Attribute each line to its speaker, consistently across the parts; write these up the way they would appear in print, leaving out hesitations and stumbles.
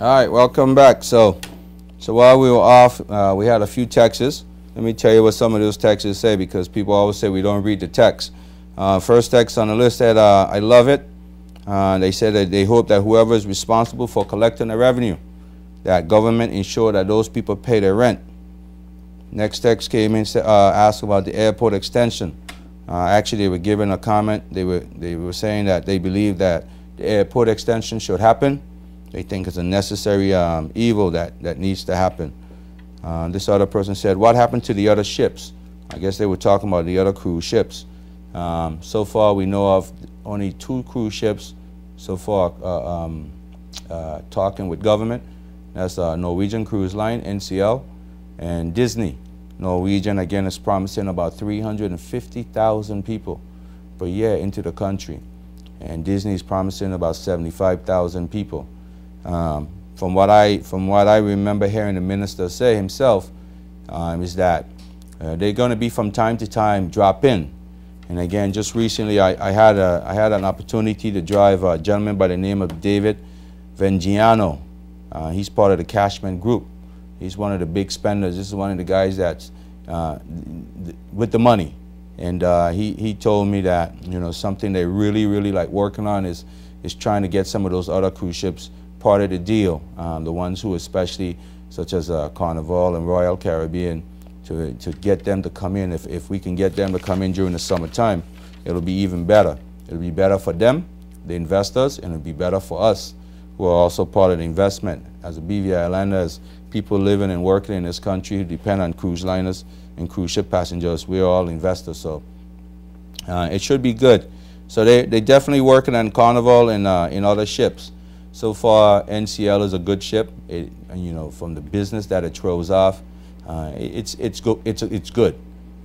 Speaker 1: All right, welcome back. So while we were off, we had a few texts. Let me tell you what some of those texts say, because people always say we don't read the text. First text on the list said, I love it. They said that they hope that whoever is responsible for collecting the revenue, that government ensure that those people pay their rent. Next text came in, asked about the airport extension. Actually, they were giving a comment. They were saying that they believe that the airport extension should happen. They think it's a necessary evil that needs to happen. This other person said, what happened to the other ships? I guess they were talking about the other cruise ships. So far, we know of only 2 cruise ships so far talking with government. That's Norwegian Cruise Line, NCL, and Disney. Norwegian, again, is promising about 350,000 people per year into the country. And Disney is promising about 75,000 people. From what I remember hearing the minister say himself, is that they're going to be from time to time drop in. And again, just recently I had an opportunity to drive a gentleman by the name of David Vengiano. He's part of the Cashman Group. He's one of the big spenders. This is one of the guys that's with the money. And he told me that, you know, something they really like working on is trying to get some of those other cruise ships part of the deal, the ones who especially, such as Carnival and Royal Caribbean, to get them to come in. If we can get them to come in during the summertime, it'll be even better. It'll be better for them, the investors, and it'll be better for us, who are also part of the investment. As a BVI Islander, as people living and working in this country who depend on cruise liners and cruise ship passengers, we're all investors, so it should be good. So they're definitely working on Carnival and in other ships. So far, NCL is a good ship. You know, from the business that it throws off, it's good.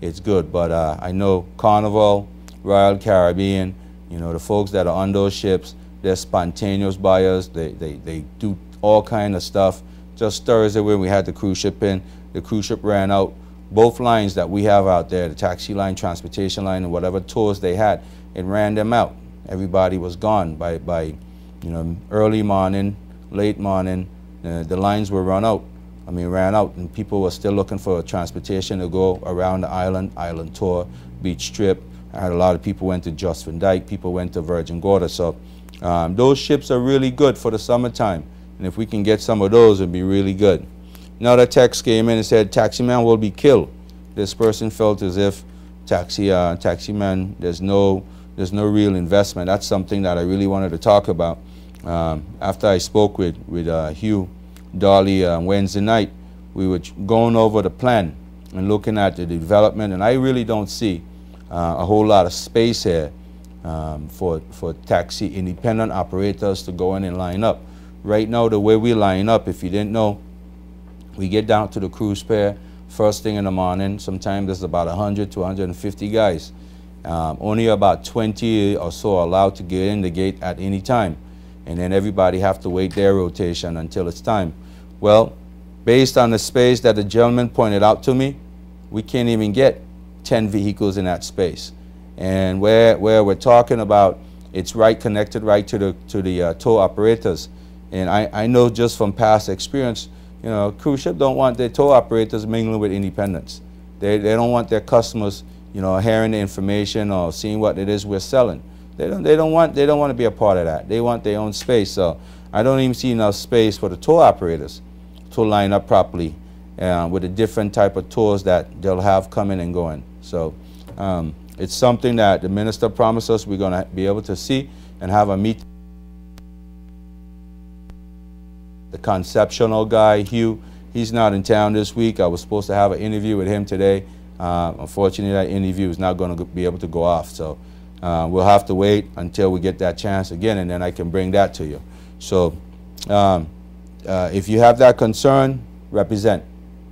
Speaker 1: It's good. But I know Carnival, Royal Caribbean, you know, the folks that are on those ships, they're spontaneous buyers. They do all kind of stuff. Just Thursday when we had the cruise ship in, the cruise ship ran out. Both lines that we have out there, the taxi line, transportation line, and whatever tours they had, it ran them out. Everybody was gone by you know, early morning, late morning. The lines were ran out, and people were still looking for transportation to go around the island tour, beach strip. I heard a lot of people went to Just Van Dyke, people went to Virgin Gorda. So those ships are really good for the summertime. And if we can get some of those, it'd be really good. Another text came in and said, taxi man will be killed. This person felt as if taxi man, there's no real investment. That's something that I really wanted to talk about. After I spoke with Hugh Darley Wednesday night, we were going over the plan and looking at the development, and I really don't see a whole lot of space here for taxi independent operators to go in and line up. Right now, the way we line up, if you didn't know, we get down to the cruise pier first thing in the morning. Sometimes there's about 100 to 150 guys. Only about 20 or so are allowed to get in the gate at any time. And then everybody have to wait their rotation until it's time. Well, based on the space that the gentleman pointed out to me, we can't even get 10 vehicles in that space. And where we're talking about, it's connected right to the tour operators. And I know just from past experience, you know, cruise ship don't want their tour operators mingling with independents. They don't want their customers, you know, hearing the information or seeing what it is we're selling. They don't want to be a part of that. They want their own space. So I don't even see enough space for the tour operators to line up properly with the different type of tours that they'll have coming and going. So it's something that the minister promised us we're going to be able to see and have a meeting. The conceptual guy, Hugh, he's not in town this week. I was supposed to have an interview with him today. Unfortunately, that interview is not going to be able to go off. So we'll have to wait until we get that chance again, and then I can bring that to you. So if you have that concern, represent.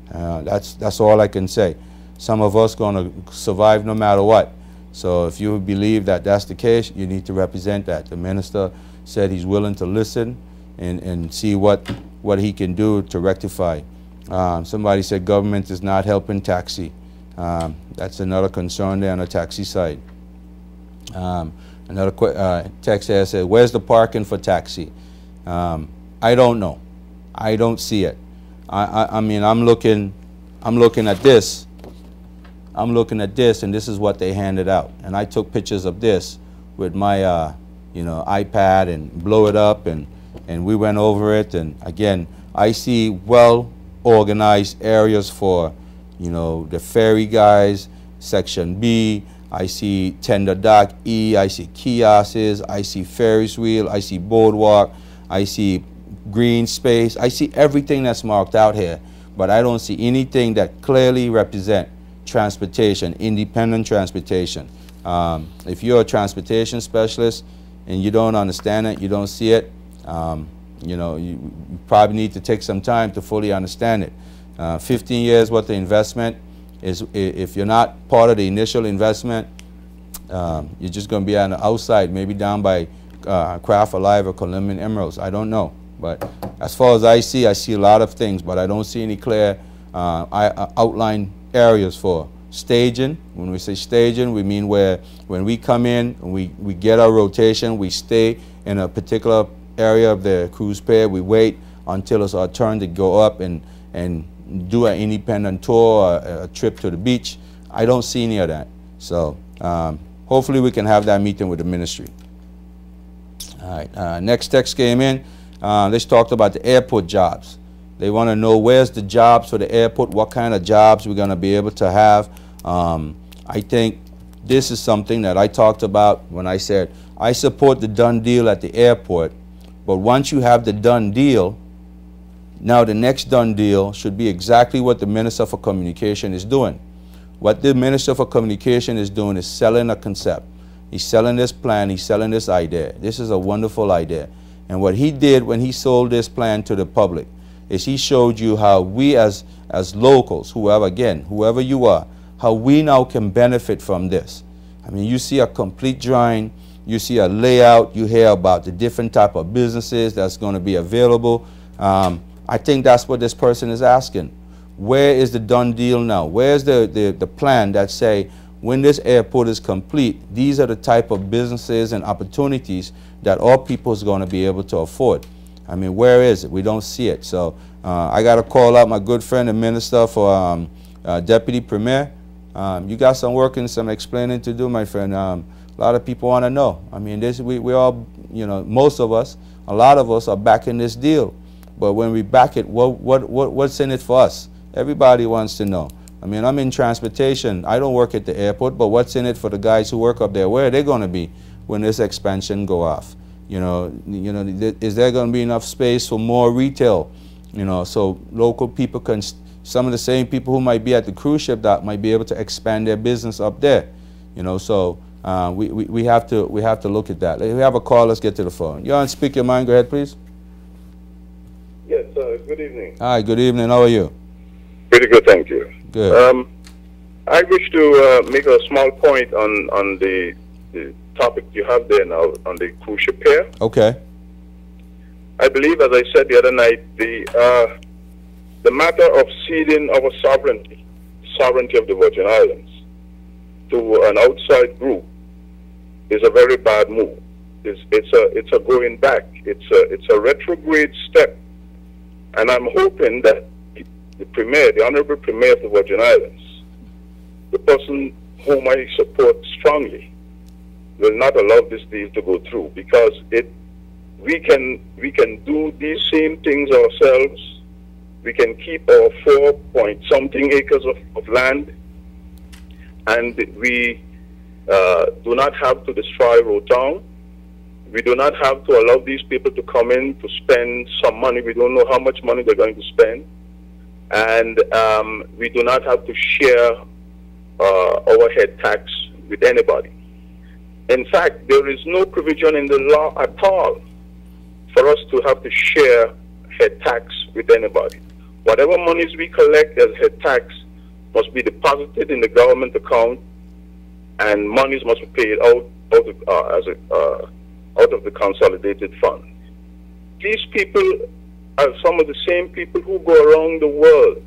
Speaker 1: That's all I can say. Some of us going to survive no matter what. So if you believe that that's the case, you need to represent that. The minister said he's willing to listen and see what he can do to rectify. Somebody said government is not helping taxi. That's another concern there on the taxi side. Another text here said, where's the parking for taxi? I don't know. I don't see it. I mean, I'm looking at this. I'm looking at this, and this is what they handed out. And I took pictures of this with my, you know, iPad and blow it up, and we went over it. And again, I see well-organized areas for, you know, the ferry guys, Section B. I see tender dock E. I see kiosks. I see Ferris wheel. I see boardwalk. I see green space. I see everything that's marked out here, but I don't see anything that clearly represent transportation, independent transportation. If you're a transportation specialist and you don't understand it, you don't see it, you know, you probably need to take some time to fully understand it. 15 years worth of investment is, if you're not part of the initial investment, you're just going to be on the outside, maybe down by Craft Alive or Colombian Emeralds. I don't know. But as far as I see a lot of things, but I don't see any clear outline areas for staging. When we say staging, we mean where when we come in, we get our rotation, we stay in a particular area of the cruise pier, we wait until it's our turn to go up and do an independent tour or a trip to the beach. I don't see any of that. So hopefully we can have that meeting with the ministry. All right, next text came in. They talked about the airport jobs. They want to know where's the jobs for the airport, what kind of jobs we're going to be able to have. I think this is something that I talked about when I said I support the done deal at the airport, but once you have the done deal, now the next done deal should be exactly what the Minister for Communication is doing. What the Minister for Communication is doing is selling a concept. He's selling this plan, he's selling this idea. This is a wonderful idea. And what he did when he sold this plan to the public is he showed you how we as locals, whoever you are, how we now can benefit from this. I mean, you see a complete drawing, you see a layout, you hear about the different type of businesses that's going to be available. I think that's what this person is asking. Where is the done deal now? Where's the plan that say, when this airport is complete, these are the type of businesses and opportunities that all people is going to be able to afford. I mean, where is it? We don't see it. So I got to call out my good friend, the Minister for Deputy Premier. You got some work and some explaining to do, my friend. A lot of people want to know. I mean, we all, you know, most of us, a lot of us are backing this deal. But when we back it, what's in it for us? Everybody wants to know. I mean, I'm in transportation. I don't work at the airport, but what's in it for the guys who work up there? Where are they going to be when this expansion go off? You know, is there going to be enough space for more retail? You know, so local people can, some of the same people who might be at the cruise ship dock might be able to expand their business up there. You know, so we have to look at that. If we have a call, let's get to the phone. You want to speak your mind? Go ahead, please.
Speaker 2: Yes, good evening.
Speaker 1: Hi, good evening. How are you?
Speaker 2: Pretty good, thank you.
Speaker 1: Good.
Speaker 2: I wish to make a small point on the topic you have there now on the cruise ship pier.
Speaker 1: Okay.
Speaker 2: I believe, as I said the other night, the matter of ceding our sovereignty of the Virgin Islands to an outside group is a very bad move. It's a going back. It's a retrograde step, and I'm hoping that the Premier, the Honorable Premier of the Virgin Islands, the person whom I support strongly, will not allow this deal to go through, because we can do these same things ourselves. We can keep our 4-point-something acres of land, and we do not have to destroy Rotown. We do not have to allow these people to come in to spend some money. We don't know how much money they're going to spend. And we do not have to share overhead tax with anybody. In fact, there is no provision in the law at all for us to have to share head tax with anybody. Whatever monies we collect as head tax must be deposited in the government account, and monies must be paid out of the consolidated fund. These people are some of the same people who go around the world,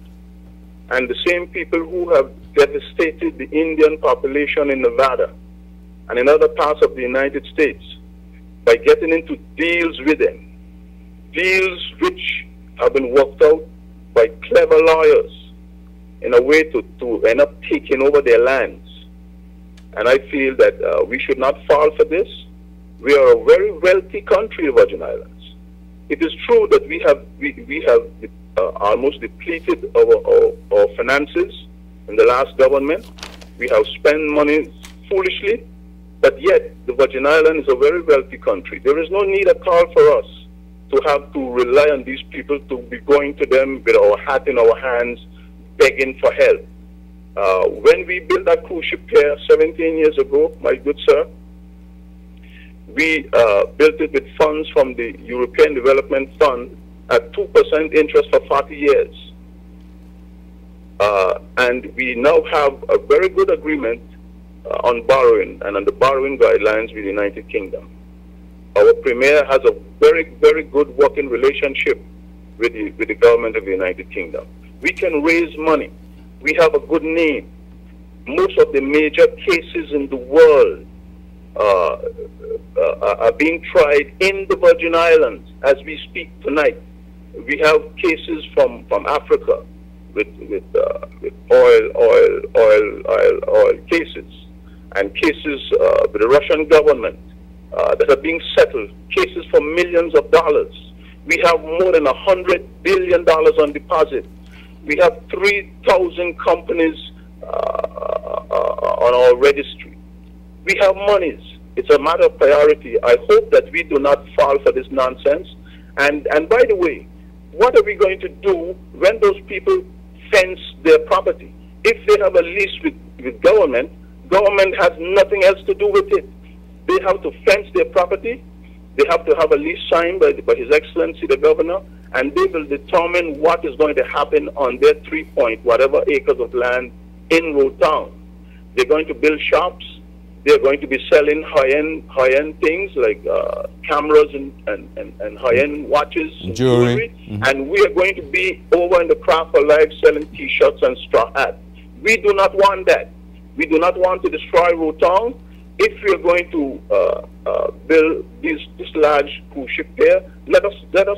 Speaker 2: and the same people who have devastated the Indian population in Nevada and in other parts of the United States by getting into deals with them, deals which have been worked out by clever lawyers in a way to end up taking over their lands. And I feel that we should not fall for this. We are a very wealthy country, the Virgin Islands. It is true that we have almost depleted our finances in the last government. We have spent money foolishly, but yet the Virgin Islands is a very wealthy country. There is no need at all for us to have to rely on these people, to be going to them with our hat in our hands, begging for help. When we built that cruise ship here 17 years ago, my good sir, we built it with funds from the European Development Fund at 2% interest for 40 years. And we now have a very good agreement on borrowing and on the borrowing guidelines with the United Kingdom. Our Premier has a very, very good working relationship with the government of the United Kingdom. We can raise money. We have a good name. Most of the major cases in the world are being tried in the Virgin Islands as we speak tonight. We have cases from Africa with oil cases, and cases with the Russian government that are being settled, cases for millions of dollars. We have more than $100 billion on deposit. We have 3,000 companies on our registry. We have monies. It's a matter of priority. I hope that we do not fall for this nonsense. And by the way, what are we going to do when those people fence their property? If they have a lease with government, government has nothing else to do with it. They have to fence their property. They have to have a lease signed by His Excellency the Governor, and they will determine what is going to happen on their 3 whatever acres of land in Road Town. They're going to build shops. They're going to be selling high-end things like cameras and high-end watches and jewelry. Mm-hmm. And we are going to be over in the craft of life selling T-shirts and straw hats. We do not want that. We do not want to destroy Road Town. If we are going to build this large cruise ship there, let us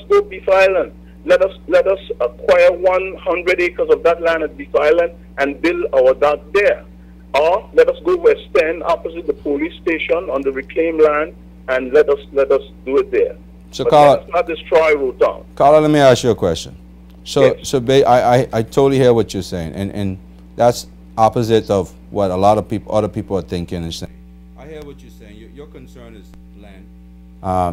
Speaker 2: go Beef Island. Let us acquire 100 acres of that land at Beef Island and build our dock there. Or let us go West End, opposite the police station on the reclaimed land, and let us do it there. So, Carla, let us not destroy Road Town.
Speaker 1: Carla, let me ask you a question. So, yes. I totally hear what you're saying, and that's opposite of what a lot of other people are thinking and saying. I hear what you're saying. Your concern is land,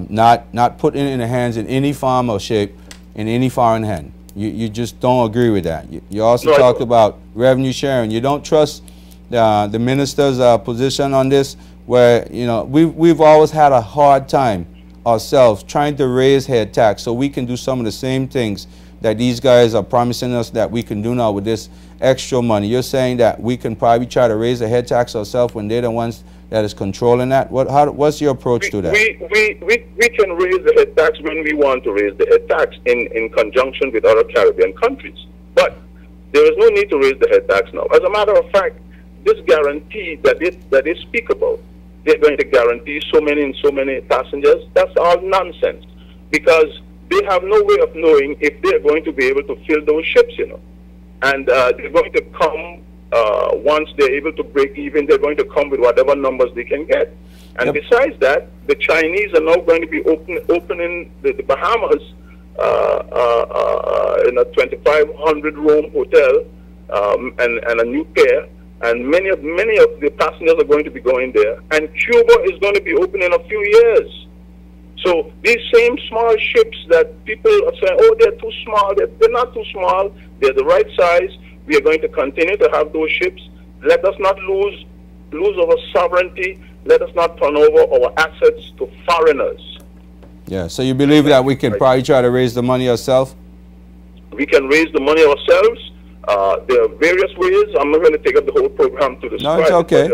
Speaker 1: not putting it in the hands in any form or shape in any foreign hand. You just don't agree with that. You also talked about revenue sharing. You don't trust the minister's position on this, where we've always had a hard time ourselves trying to raise head tax so we can do some of the same things that these guys are promising us that we can do now with this extra money. You're saying that we can probably try to raise the head tax ourselves when they're the ones that is controlling that? What's your approach to that?
Speaker 2: We can raise the head tax when we want to raise the head tax in conjunction with other Caribbean countries. But there is no need to raise the head tax now. As a matter of fact, this guarantee that they speak about, they're going to guarantee so many and so many passengers, that's all nonsense. Because they have no way of knowing if they're going to be able to fill those ships, And they're going to come, once they're able to break even, they're going to come with whatever numbers they can get. And besides that, the Chinese are now going to be opening the Bahamas in a 2,500 room hotel and a new pier. And many of the passengers are going to be going there. And Cuba is going to be open in a few years. So these same small ships that people are saying, oh, they're too small, they're not too small, they're the right size. We are going to continue to have those ships. Let us not lose our sovereignty. Let us not turn over our assets to foreigners.
Speaker 1: Yeah, so you believe that we can probably try to raise the money ourselves?
Speaker 2: We can raise the money ourselves. There are various ways. I'm not going to take up the whole program to describe.
Speaker 1: No, it's okay.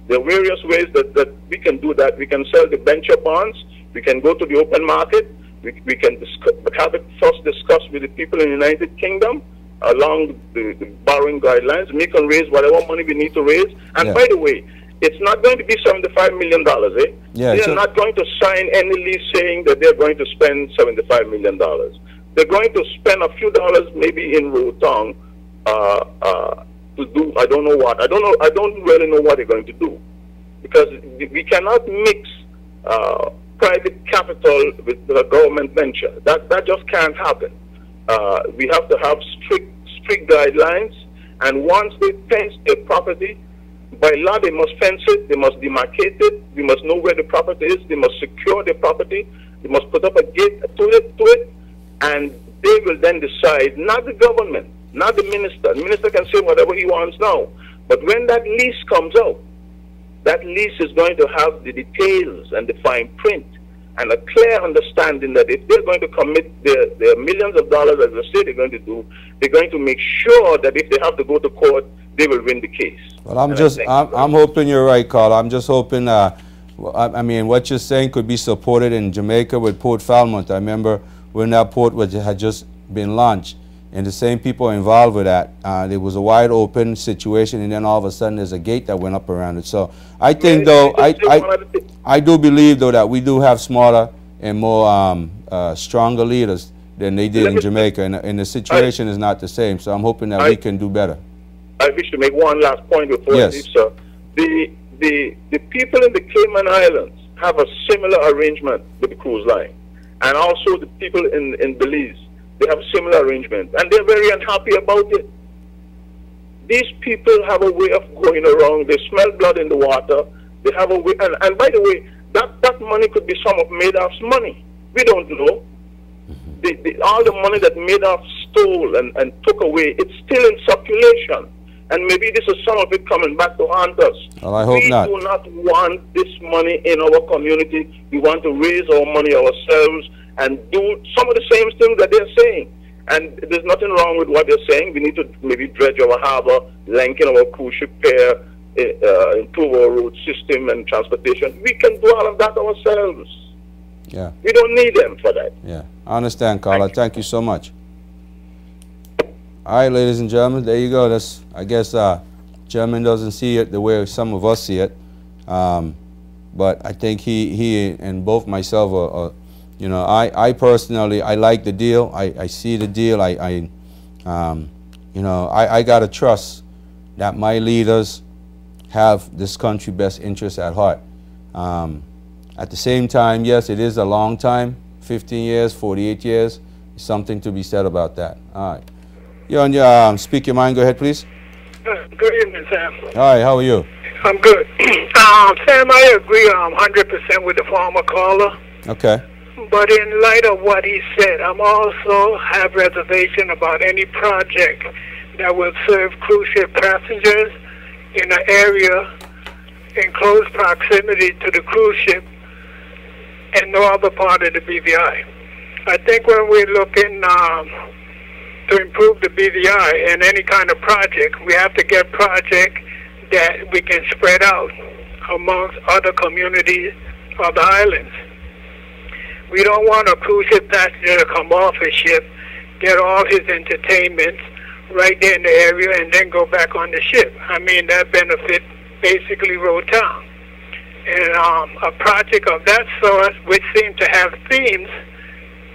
Speaker 2: There are various ways that we can do that. We can sell the venture bonds. We can go to the open market. We can have it first discussed with the people in the United Kingdom along the borrowing guidelines. We can raise whatever money we need to raise. And by the way, it's not going to be $75 million, eh?
Speaker 1: Yeah,
Speaker 2: they're not going to sign any lease saying that they're going to spend $75 million. They're going to spend a few dollars maybe in Rotong to do, I don't know what. I don't really know what they're going to do. Because we cannot mix private capital with a government venture. That just can't happen. We have to have strict guidelines, and once they fence their property, by law they must fence it, they must demarcate it, we must know where the property is, they must secure the property, they must put up a gate to it, and they will then decide, not the government, not the minister. The minister can say whatever he wants now, but when that lease comes out, that lease is going to have the details and the fine print and a clear understanding that if they're going to commit their millions of dollars, as they say they're going to do, they're going to make sure that if they have to go to court, they will win the case. Well,
Speaker 1: I'm hoping you're right, Carl. I'm just hoping, I mean, what you're saying could be supported in Jamaica with Port Falmouth. I remember when that port had just been launched, and the same people involved with that, there was a wide open situation, and then all of a sudden there's a gate that went up around it. So I think, though, I do believe, though, that we do have smarter and more stronger leaders than they did in Jamaica, and the situation is not the same. So I'm hoping that we can do better.
Speaker 2: I wish to make one last point before I leave, sir. The people in the Cayman Islands have a similar arrangement with the cruise line, and also the people in Belize. They have a similar arrangement, and they're very unhappy about it. These people have a way of going around. They smell blood in the water. They have a way, and by the way, that money could be some of Madoff's money. We don't know. All the money that Madoff stole and took away, it's still in circulation. And maybe this is some of it coming back to haunt us.
Speaker 1: Well, I hope not.
Speaker 2: We do not want this money in our community. We want to raise our money ourselves and do some of the same things that they're saying. And there's nothing wrong with what they're saying. We need to maybe dredge our harbor, lengthen our cruise ship pair, improve our road system and transportation. We can do all of that ourselves.
Speaker 1: Yeah.
Speaker 2: We don't need them for that.
Speaker 1: Yeah, I understand, Carla. Thank you so much. All right, ladies and gentlemen, there you go. That's, I guess, German doesn't see it the way some of us see it. But I think he and both myself are you know, I personally, I like the deal. I see the deal. You know, I got to trust that my leaders have this country's best interests at heart. At the same time, yes, it is a long time, 15 years, 48 years, something to be said about that. All right. You're on your, speak your mind, go ahead, please.
Speaker 3: Good evening, Sam.
Speaker 1: All right, how are you?
Speaker 3: I'm good. Sam, I agree 100% with the former caller.
Speaker 1: Okay.
Speaker 3: But in light of what he said, I'm also have reservation about any project that will serve cruise ship passengers in an area in close proximity to the cruise ship and no other part of the BVI. I think when we're looking to improve the BVI and any kind of project, we have to get project that we can spread out amongst other communities of the islands. We don't want a cruise ship passenger to come off a ship, get all his entertainment right there in the area, and then go back on the ship. I mean, that benefits basically Road Town. And a project of that sort, which seems to have themes,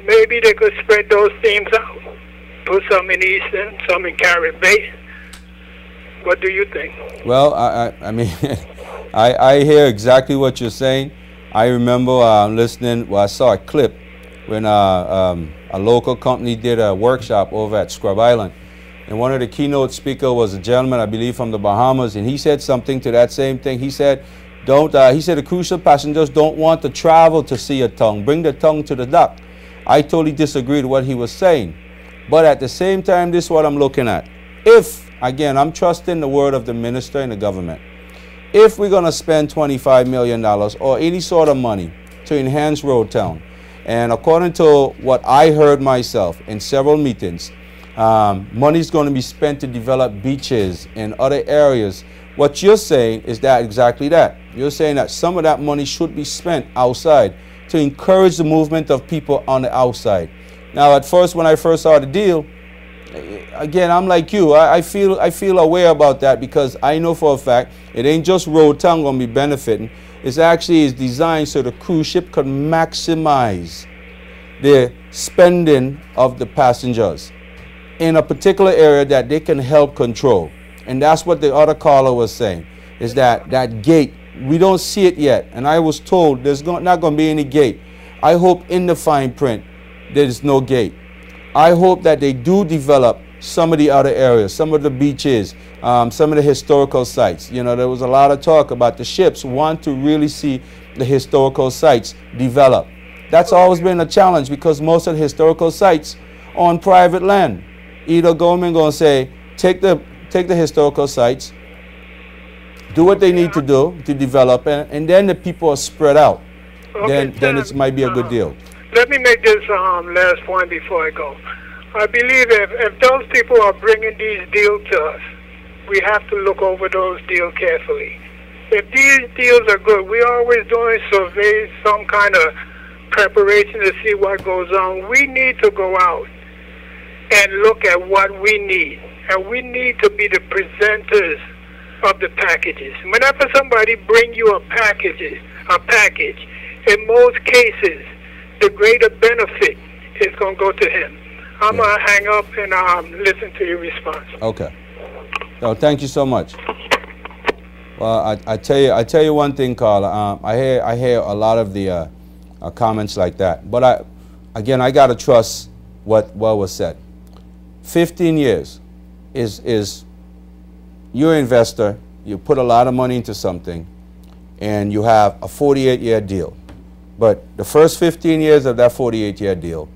Speaker 3: maybe they could spread those themes out. Put some in Eastern, some in Carib Bay. What do you think?
Speaker 1: Well, I mean, I hear exactly what you're saying. I remember listening, well, I saw a clip when a local company did a workshop over at Scrub Island. And one of the keynote speakers was a gentleman, I believe, from the Bahamas, and he said something to that same thing. He said, he said the cruise ship passengers don't want to travel to see a tongue. Bring the tongue to the dock. I totally disagreed with what he was saying. But at the same time, this is what I'm looking at. If, again, I'm trusting the word of the minister and the government. If we're going to spend $25 million or any sort of money to enhance Road Town, and according to what I heard myself in several meetings, Money is going to be spent to develop beaches and other areas. What you're saying is that exactly that. You're saying that some of that money should be spent outside to encourage the movement of people on the outside. Now, at first, when I first saw the deal, again, I'm like you. I feel aware about that because I know for a fact it ain't just road town going to be benefiting. It's actually is designed so the cruise ship can maximize the spending of the passengers in a particular area that they can help control. And that's what the other caller was saying, is that that gate, we don't see it yet. And I was told there's not going to be any gate. I hope in the fine print there's no gate. I hope that they do develop some of the other areas, some of the beaches, some of the historical sites. You know, there was a lot of talk about the ships want to really see the historical sites develop. That's always been a challenge because most of the historical sites are on private land. Either government going to say, take the historical sites, do what they need to do to develop, and then the people are spread out. Okay, then it might be a good deal.
Speaker 3: Let me make this last point before I go. I believe if those people are bringing these deals to us, we have to look over those deals carefully. If these deals are good, we're always doing surveys, some kind of preparation to see what goes on. We need to go out and look at what we need. And we need to be the presenters of the packages. Whenever somebody bring you a package, in most cases, the greater benefit is going to go to him. I'm going to hang up and listen to your response.
Speaker 1: Okay. So thank you so much. Well, I tell you one thing, Carla. I hear a lot of the comments like that. But again, I got to trust what was said. 15 years is you're an investor. You put a lot of money into something, and you have a 48-year deal. But the first 15 years of that 48-year deal,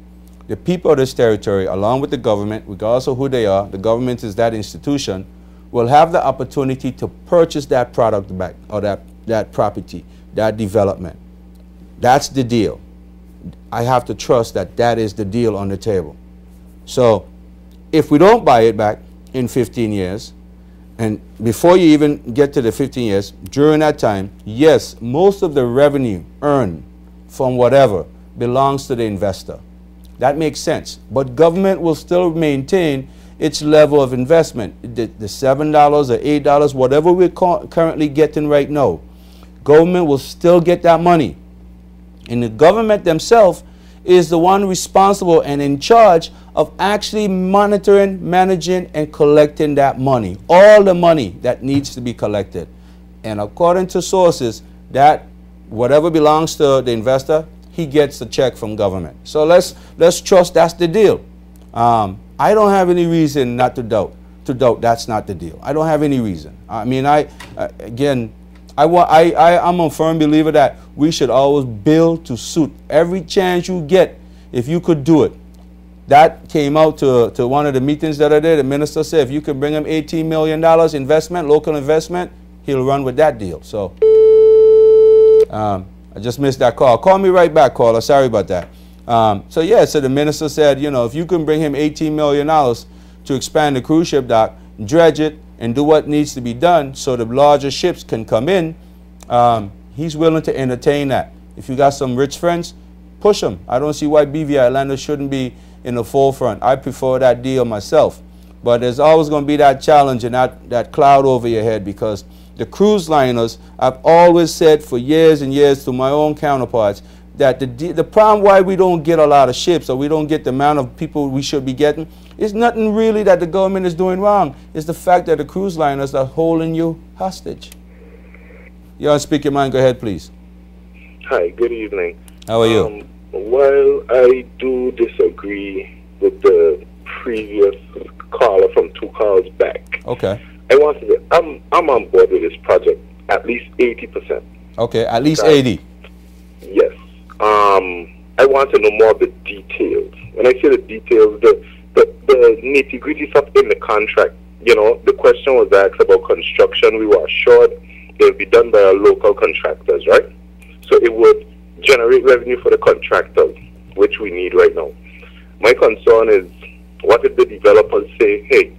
Speaker 1: the people of this territory, along with the government, regardless of who they are, the government is that institution, will have the opportunity to purchase that product back, or that property, that development. That's the deal. I have to trust that that is the deal on the table. So if we don't buy it back in 15 years, and before you even get to the 15 years, during that time, yes, most of the revenue earned from whatever belongs to the investor. That makes sense. But government will still maintain its level of investment. The $7 or $8, whatever we're currently getting right now, government will still get that money. And the government themselves is the one responsible and in charge of actually monitoring, managing, and collecting that money. All the money that needs to be collected. And according to sources, that whatever belongs to the investor, he gets a check from government. So let's trust that's the deal. I don't have any reason not to doubt that's not the deal. I don't have any reason. I mean, I'm a firm believer that we should always build to suit every chance you get. If you could do it. That came out to one of the meetings that I did. The minister said if you could bring him $18 million investment, local investment, he'll run with that deal. So I just missed that call. Call me right back, caller. Sorry about that. So yeah, so the minister said, you know, if you can bring him $18 million to expand the cruise ship dock, dredge it, and do what needs to be done so the larger ships can come in, he's willing to entertain that. If you got some rich friends, push them. I don't see why BVI Atlanta shouldn't be in the forefront. I prefer that deal myself. But there's always going to be that challenge and that cloud over your head, because the cruise liners, I've always said for years and years to my own counterparts, that the problem why we don't get a lot of ships, or we don't get the amount of people we should be getting, is nothing really that the government is doing wrong. It's the fact that the cruise liners are holding you hostage. You want to speak your mind? Go ahead, please.
Speaker 4: Hi, good evening.
Speaker 1: How are you?
Speaker 4: While I do disagree with the previous caller from 2 calls back,
Speaker 1: okay,
Speaker 4: I want to say I'm on board with this project at least 80%.
Speaker 1: Okay, at least 80.
Speaker 4: Yes. I want to know more of the details. When I say the details, the nitty-gritty stuff in the contract. You know, the question was asked about construction. We were assured it would be done by our local contractors, right? So it would generate revenue for the contractors, which we need right now. My concern is What if the developers say, hey,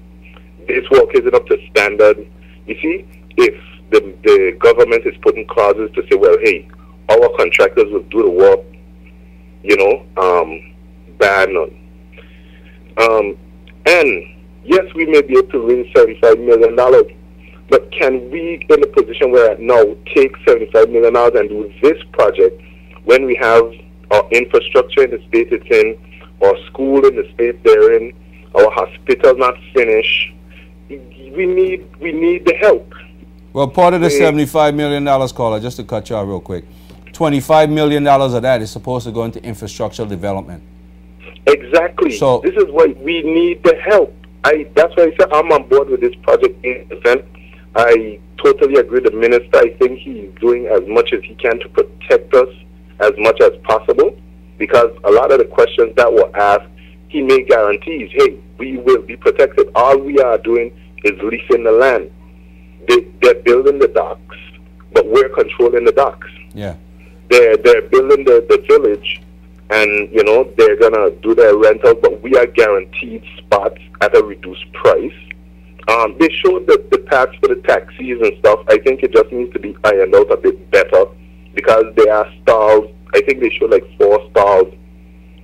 Speaker 4: this work isn't up to standard? You see, if the government is putting clauses to say, well, hey, our contractors will do the work, you know, bar none. And yes, we may be able to raise $75 million, but can we, in a position where now, take $75 million and do this project when we have our infrastructure in the state it's in, our school in the state they're in, our hospital not finished? We need the help.
Speaker 1: Well, part of the $75 million, caller, just to cut you out real quick, $25 million of that is supposed to go into infrastructural development.
Speaker 4: Exactly. So this is why we need the help. That's why I said I'm on board with this project 80%. I totally agree with the minister. I think he's doing as much as he can to protect us as much as possible, because a lot of the questions that were asked, he made guarantees. Hey, we will be protected. All we are doing is leasing the land. They're building the docks, but we're controlling the docks.
Speaker 1: Yeah. They're
Speaker 4: building the village, and, you know, they're going to do their rental, but we are guaranteed spots at a reduced price. They showed the tax for the taxis and stuff. I think it just needs to be ironed out a bit better, because there are stalls. I think they showed like 4 stalls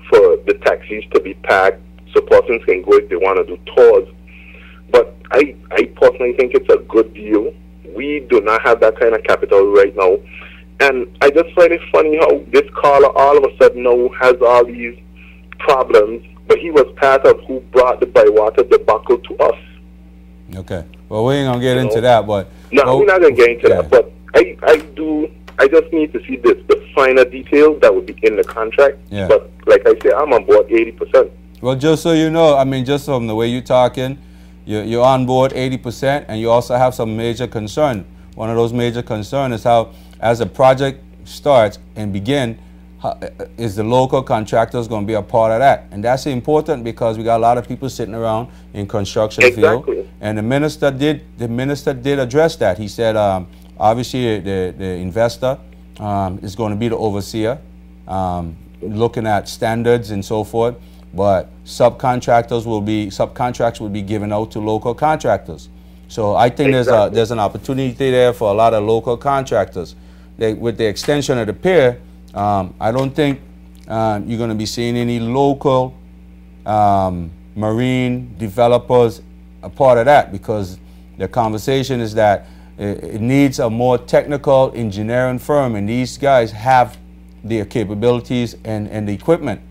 Speaker 4: for the taxis to be packed so persons can go if they want to do tours. But I personally think it's a good deal. We do not have that kind of capital right now. And I just find it funny how this caller all of a sudden now has all these problems, but he was part of who brought the Bywater debacle to us.
Speaker 1: Okay. Well, we ain't going to get into that, but...
Speaker 4: No, we're not going to get into that, but I just need to see the finer details that would be in the contract.
Speaker 1: Yeah.
Speaker 4: But like I say, I'm on board 80%.
Speaker 1: Well, just so you know, I mean, just from the way you're talking, you're on board 80%, and you also have some major concern. One of those major concerns is how, as a project starts and begin, is the local contractors going to be a part of that? And that's important, because we got a lot of people sitting around in construction field. And the minister did address that. He said, obviously, the investor is going to be the overseer, looking at standards and so forth. But subcontracts will be given out to local contractors. So I think there's an opportunity there for a lot of local contractors. With the extension of the pier, I don't think you're going to be seeing any local marine developers a part of that, because the conversation is that it needs a more technical engineering firm, and these guys have the capabilities and the equipment.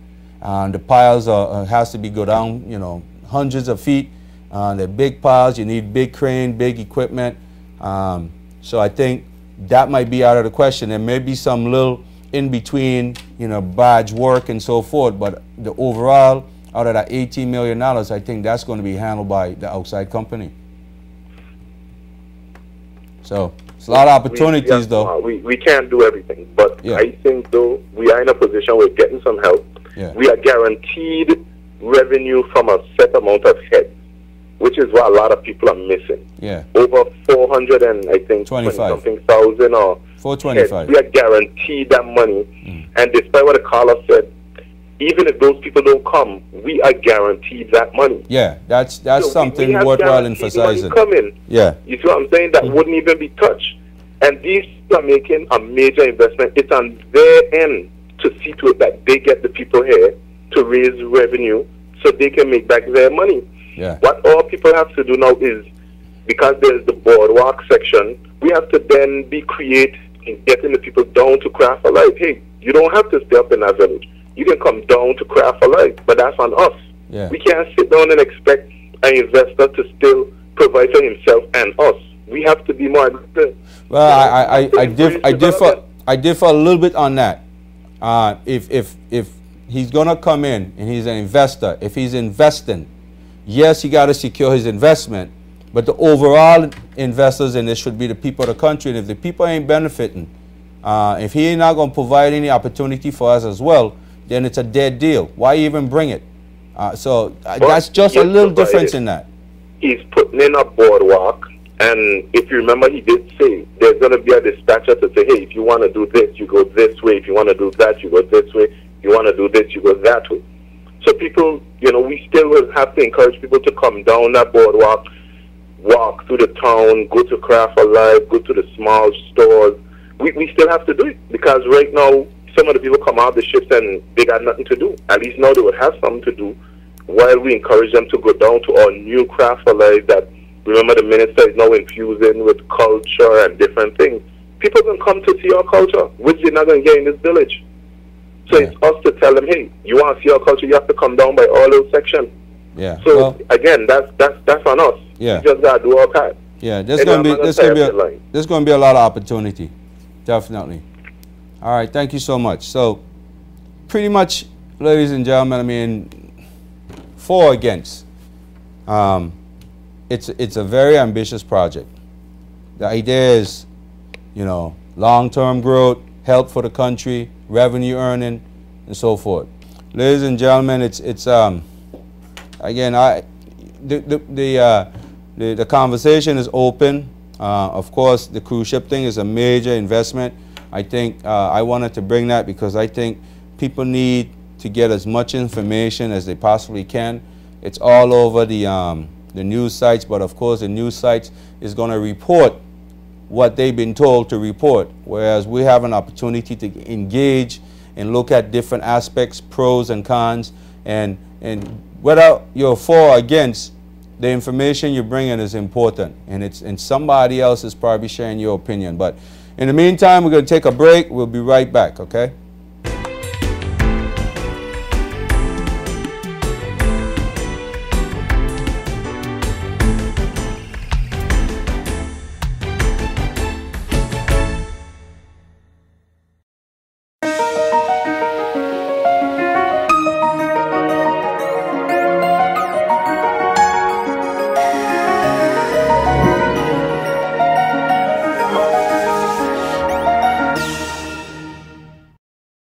Speaker 1: The piles has to go down, you know, hundreds of feet. They're big piles. You need big crane, big equipment. So I think that might be out of the question. There may be some little in between, you know, badge work and so forth. But the overall, out of that $18 million, I think that's going to be handled by the outside company. So it's a lot of opportunities, though.
Speaker 4: We can't do everything, but
Speaker 1: yeah.
Speaker 4: I think, though, we are in a position where we're getting some help.
Speaker 1: Yeah.
Speaker 4: We are guaranteed revenue from a set amount of heads, which is what a lot of people are missing.
Speaker 1: Yeah.
Speaker 4: Over 400 and I think 20-something thousand or
Speaker 1: 425.
Speaker 4: We are guaranteed that money. And despite what the caller said, even if those people don't come, we are guaranteed that money.
Speaker 1: Yeah, that's so something worthwhile emphasizing. Yeah.
Speaker 4: You see what I'm saying? That wouldn't even be touched. And these people are making a major investment. It's on their end to see to it that they get the people here to raise revenue so they can make back their money.
Speaker 1: Yeah.
Speaker 4: What all people have to do now is, because there's the boardwalk section, we have to then be creative in getting the people down to Craft Alive. Hey, you don't have to stay up in that village. You can come down to Craft Alive, but that's on us.
Speaker 1: Yeah.
Speaker 4: We can't sit down and expect an investor to still provide for himself and us. We have to be more aggressive.
Speaker 1: Well, I differ a little bit on that. If he's gonna come in and he's an investor, if he's investing, yes, he got to secure his investment, but the overall investors in this should be the people of the country. And if the people ain't benefiting, if he ain't not going to provide any opportunity for us as well, then it's a dead deal. Why even bring it? So that's just a little difference in that.
Speaker 4: He's putting in a boardwalk, and if you remember, he did say there's going to be a dispatcher to say, hey, if you want to do this, you go this way. If you want to do that, you go this way. If you want to do this, you go that way. So people, you know, we still will have to encourage people to come down that boardwalk, walk through the town, go to Craft Alive, go to the small stores. We still have to do it, because right now some of the people come out the ships and they got nothing to do. At least now they would have something to do, while we encourage them to go down to our new Craft Alive that, remember, the minister is now infusing with culture and different things. People can come to see our culture, which they're not going to get in this village. So it's us to tell them, hey, you want to see our culture, you have to come down by all those sections.
Speaker 1: Yeah.
Speaker 4: So
Speaker 1: well,
Speaker 4: again, that's on us.
Speaker 1: Yeah.
Speaker 4: We just got to do our part.
Speaker 1: Yeah, there's going to be a lot of opportunity, definitely. All right, thank you so much. So, pretty much, ladies and gentlemen, I mean, for or against, it's a very ambitious project. The idea is, you know, long-term growth, help for the country, revenue earning, and so forth. Ladies and gentlemen, it's again, the conversation is open. Of course, the cruise ship thing is a major investment. I think I wanted to bring that because I think people need to get as much information as they possibly can. It's all over the news sites, but of course the news sites is going to report what they've been told to report, whereas we have an opportunity to engage and look at different aspects, pros and cons, and whether you're for or against, the information you're bringing is important, and somebody else is probably sharing your opinion. But in the meantime, we're going to take a break. We'll be right back, okay?